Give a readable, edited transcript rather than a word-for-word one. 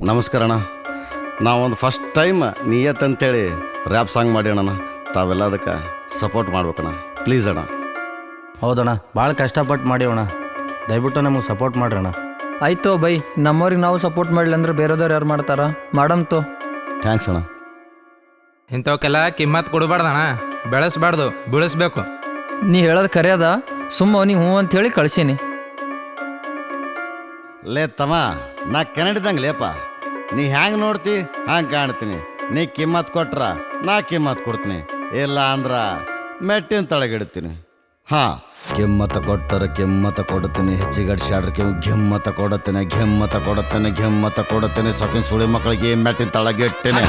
ನಮಸ್ಕಾರ ಅಣ್ಣ. ನಾವೊಂದು ಫಸ್ಟ್ ಟೈಮ್ ನಿಯತ್ ಅಂತೇಳಿ ರ್ಯಾಪ್ ಸಾಂಗ್ ಮಾಡ್ಯೋಣ. ತಾವೆಲ್ಲ ಅದಕ್ಕೆ ಸಪೋರ್ಟ್ ಮಾಡ್ಬೇಕಣ್ಣ, ಪ್ಲೀಸ್ ಅಣ್ಣ. ಹೌದಣ್ಣ, ಭಾಳ ಕಷ್ಟಪಟ್ಟು ಮಾಡೀವಣ್ಣ, ದಯವಿಟ್ಟು ನಮಗೆ ಸಪೋರ್ಟ್ ಮಾಡ್ರಣ್ಣ. ಆಯ್ತು ಬೈ, ನಮ್ಮವ್ರಿಗೆ ನಾವು ಸಪೋರ್ಟ್ ಮಾಡಲಿ ಅಂದ್ರೆ ಬೇರೆದವ್ರು ಯಾರು ಮಾಡ್ತಾರ? ಮಾಡಮ್ತು. ಥ್ಯಾಂಕ್ಸ್ ಅಣ್ಣ. ಇಂಥವಕ್ಕೆಲ್ಲ ಕಿಮ್ಮತ್ ಕೊಡಬಾರ್ದಣ್ಣ, ಬೆಳೆಸ್ಬಾರ್ದು, ಬೆಳೆಸ್ಬೇಕು. ನೀ ಹೇಳೋದು ಖರೆ ಅದ, ಸುಮ್ಮ ಅವನಿಗೆ ಹ್ಞೂ ಅಂತೇಳಿ ಕಳ್ಸೀನಿ. ಲೇ ತಮ್ಮ, ನಾ ಕೆನಡಿದಂಗೆ ಲೇಪ. ನೀ ಹ್ಯಾಂಗೆ ನೋಡ್ತಿ ಹಂಗೆ ಕಾಣ್ತೀನಿ. ನೀ ಕಿಮ್ಮತ್ ಕೊಟ್ರ ನಾ ಕಿಮ್ಮತ್ ಕೊಡ್ತೀನಿ, ಇಲ್ಲ ಅಂದ್ರ ಮೆಟ್ಟಿನ ತಳಗಿಡ್ತೀನಿ. ಹಾಂ, ಕಿಮ್ಮತ್ತ ಕೊಟ್ಟರೆ ಕಿಮ್ಮತ್ತ ಕೊಡ್ತೀನಿ, ಹೆಚ್ಚಿಗಡ್ಸಾಡ್ರೆ ಘಿಮ್ಮತ್ತ ಕೊಡುತ್ತೇನೆ, ಘಿಮ್ಮತ್ತ ಕೊಡುತ್ತೇನೆ, ಘಿಮ್ಮತ್ತ ಕೊಡುತ್ತೇನೆ. ಸೊಕಿನ ಸುಳಿ ಮಕ್ಕಳಿಗೆ ಮೆಟ್ಟಿನ ತಳಗಿಟ್ಟೇನೆ.